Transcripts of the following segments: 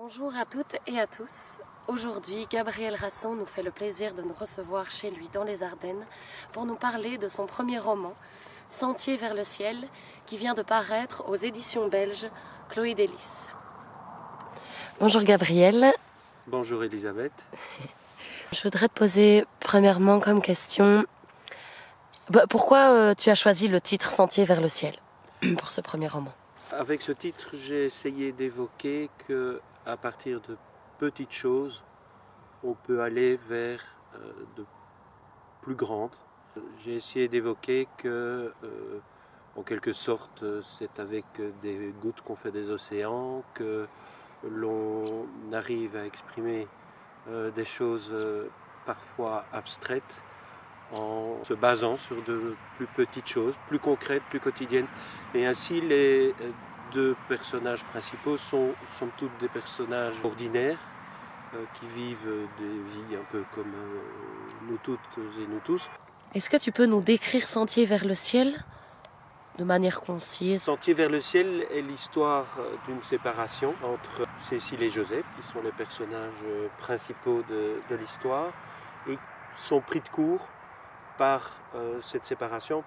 Bonjour à toutes et à tous. Aujourd'hui, Gabriel Rasson nous fait le plaisir de nous recevoir chez lui dans les Ardennes pour nous parler de son premier roman, Sentier vers le ciel, qui vient de paraître aux éditions belges Chloé Délice. Bonjour Gabriel. Bonjour Elisabeth. Je voudrais te poser premièrement comme question, pourquoi tu as choisi le titre Sentier vers le ciel pour ce premier roman? Avec ce titre, j'ai essayé d'évoquer que à partir de petites choses, on peut aller vers de plus grandes. J'ai essayé d'évoquer que, en quelque sorte, c'est avec des gouttes qu'on fait des océans, que l'on arrive à exprimer des choses parfois abstraites en se basant sur de plus petites choses, plus concrètes, plus quotidiennes. Et ainsi, les deux personnages principaux sont somme toute des personnages ordinaires qui vivent des vies un peu comme nous toutes et nous tous. Est-ce que tu peux nous décrire Sentier vers le ciel de manière concise? Sentier vers le ciel est l'histoire d'une séparation entre Cécile et Joseph, qui sont les personnages principaux de l'histoire, et sont pris de court par cette séparation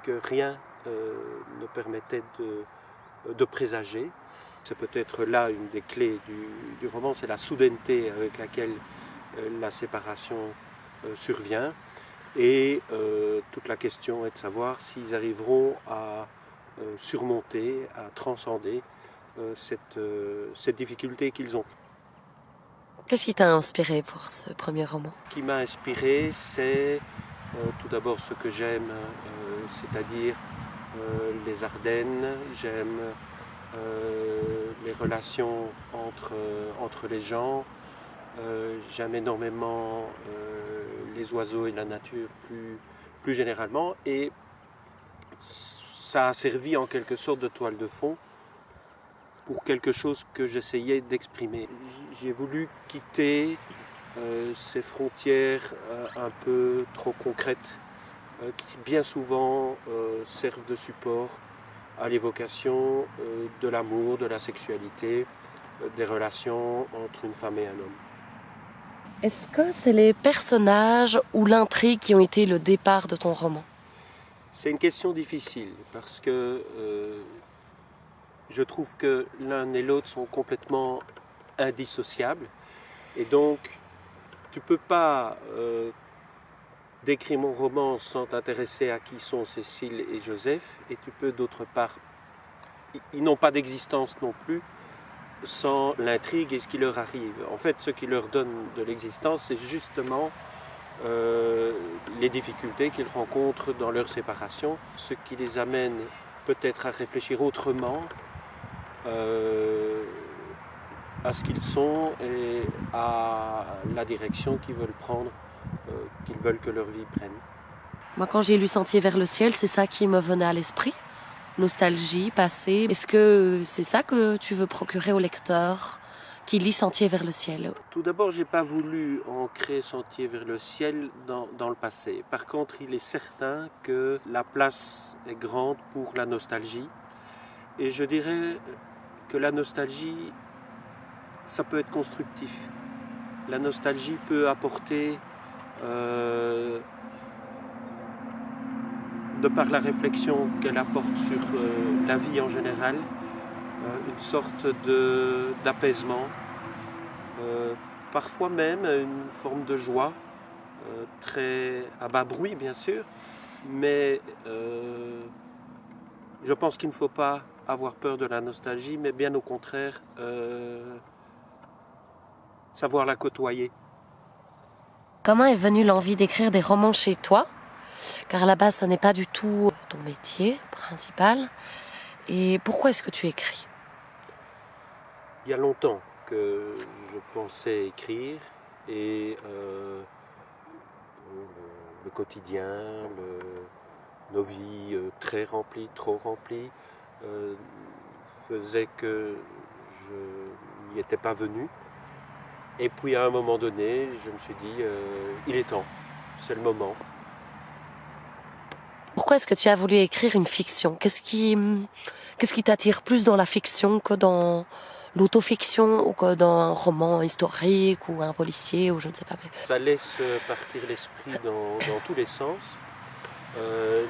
que rien ne permettait de présager. C'est peut-être là une des clés du roman, c'est la soudaineté avec laquelle la séparation survient. Et toute la question est de savoir s'ils arriveront à surmonter, à transcender cette difficulté qu'ils ont. Qu'est-ce qui t'a inspiré pour ce premier roman? Ce qui m'a inspiré, c'est tout d'abord ce que j'aime, c'est-à-dire les Ardennes, j'aime les relations entre les gens, j'aime énormément les oiseaux et la nature plus généralement, et ça a servi en quelque sorte de toile de fond pour quelque chose que j'essayais d'exprimer. J'ai voulu quitter ces frontières un peu trop concrètes qui bien souvent servent de support à l'évocation de l'amour, de la sexualité, des relations entre une femme et un homme. Est-ce que c'est les personnages ou l'intrigue qui ont été le départ de ton roman? C'est une question difficile parce que je trouve que l'un et l'autre sont complètement indissociables et donc tu ne peux pas décrire mon roman sans t'intéresser à qui sont Cécile et Joseph, et tu peux d'autre part, ils n'ont pas d'existence non plus sans l'intrigue et ce qui leur arrive. En fait, ce qui leur donne de l'existence, c'est justement les difficultés qu'ils rencontrent dans leur séparation, ce qui les amène peut-être à réfléchir autrement à ce qu'ils sont et à la direction qu'ils veulent prendre, qu'ils veulent que leur vie prenne. Moi, quand j'ai lu Sentier vers le ciel, c'est ça qui me venait à l'esprit. Nostalgie, passé. Est-ce que c'est ça que tu veux procurer au lecteur qui lit Sentier vers le ciel? Tout d'abord, je n'ai pas voulu ancrer Sentier vers le ciel dans le passé. Par contre, il est certain que la place est grande pour la nostalgie. Et je dirais que la nostalgie, ça peut être constructif. La nostalgie peut apporter, de par la réflexion qu'elle apporte sur la vie en général, une sorte d'apaisement, parfois même une forme de joie, très à bas bruit bien sûr, mais je pense qu'il ne faut pas avoir peur de la nostalgie, mais bien au contraire, savoir la côtoyer. Comment est venue l'envie d'écrire des romans chez toi? Car à la base, ce n'est pas du tout ton métier principal. Et pourquoi est-ce que tu écris? Il y a longtemps que je pensais écrire et le quotidien, nos vies très remplies, trop remplies, faisait que je n'y étais pas venu. Et puis à un moment donné, je me suis dit, il est temps, c'est le moment. Pourquoi est-ce que tu as voulu écrire une fiction? Qu'est-ce qui t'attire plus dans la fiction que dans l'autofiction ou que dans un roman historique ou un policier ou je ne sais pas. Mais... Ça laisse partir l'esprit dans tous les sens.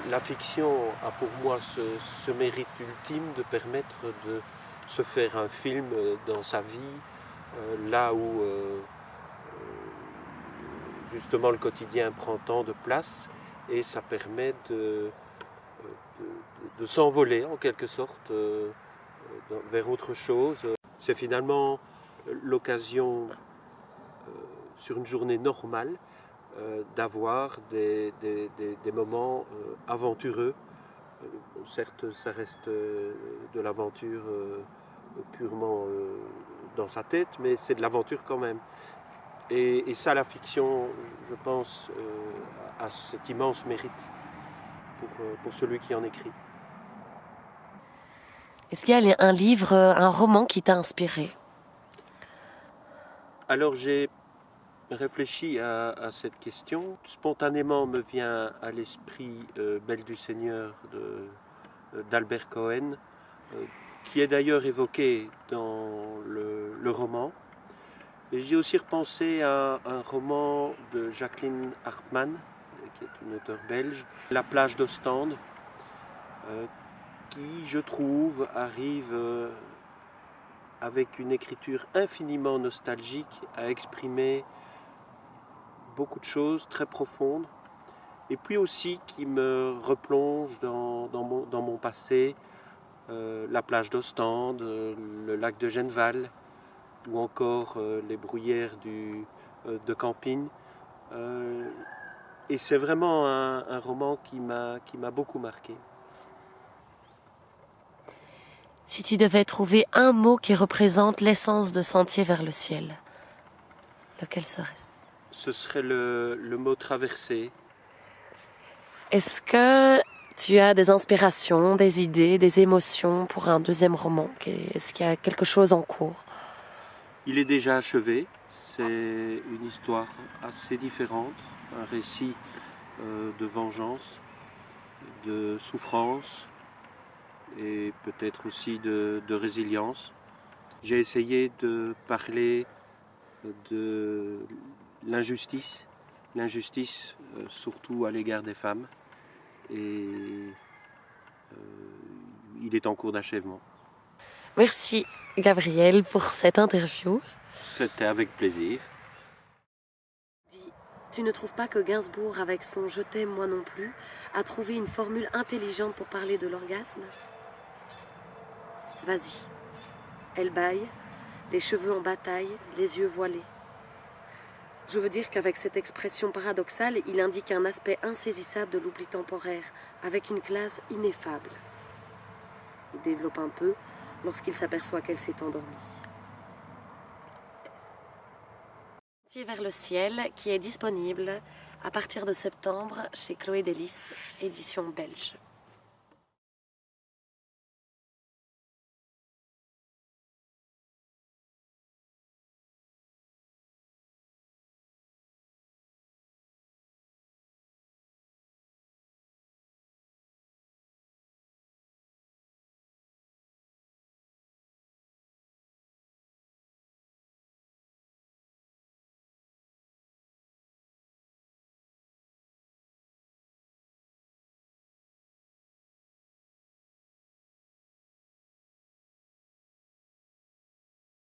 La fiction a pour moi ce mérite ultime de permettre de se faire un film dans sa vie, là où justement le quotidien prend tant de place, et ça permet de s'envoler en quelque sorte vers autre chose. C'est finalement l'occasion sur une journée normale d'avoir des moments aventureux. Certes, ça reste de l'aventure purement dans sa tête, mais c'est de l'aventure quand même. Et ça, la fiction, je pense, a cet immense mérite pour celui qui en écrit. Est-ce qu'il y a un livre, un roman qui t'a inspiré? Alors j'ai réfléchi à cette question. Spontanément me vient à l'esprit Belle du Seigneur d'Albert Cohen, qui est d'ailleurs évoqué dans le roman. Et j'ai aussi repensé à un roman de Jacqueline Hartmann, qui est une auteure belge, La plage d'Ostende, qui, je trouve, arrive avec une écriture infiniment nostalgique à exprimer beaucoup de choses très profondes, et puis aussi qui me replonge dans mon passé, la plage d'Ostende, le lac de Genneval, ou encore les bruyères de Campine. Et c'est vraiment un roman qui m'a beaucoup marqué. Si tu devais trouver un mot qui représente l'essence de Sentier vers le ciel, lequel serait-ce? Ce serait le mot traversée. Est-ce que tu as des inspirations, des idées, des émotions pour un deuxième roman? Est-ce qu'il y a quelque chose en cours? Il est déjà achevé. C'est une histoire assez différente, un récit de vengeance, de souffrance et peut-être aussi de résilience. J'ai essayé de parler de l'injustice surtout à l'égard des femmes, et il est en cours d'achèvement. Merci Gabriel pour cette interview. C'était avec plaisir. Tu ne trouves pas que Gainsbourg, avec son « Je t'aime, moi non plus », a trouvé une formule intelligente pour parler de l'orgasme? Vas-y. Elle bâille, les cheveux en bataille, les yeux voilés. Je veux dire qu'avec cette expression paradoxale, il indique un aspect insaisissable de l'oubli temporaire, avec une classe ineffable. Il développe un peu lorsqu'il s'aperçoit qu'elle s'est endormie. Sentier vers le ciel, qui est disponible à partir de septembre chez Chloé Délices, édition belge.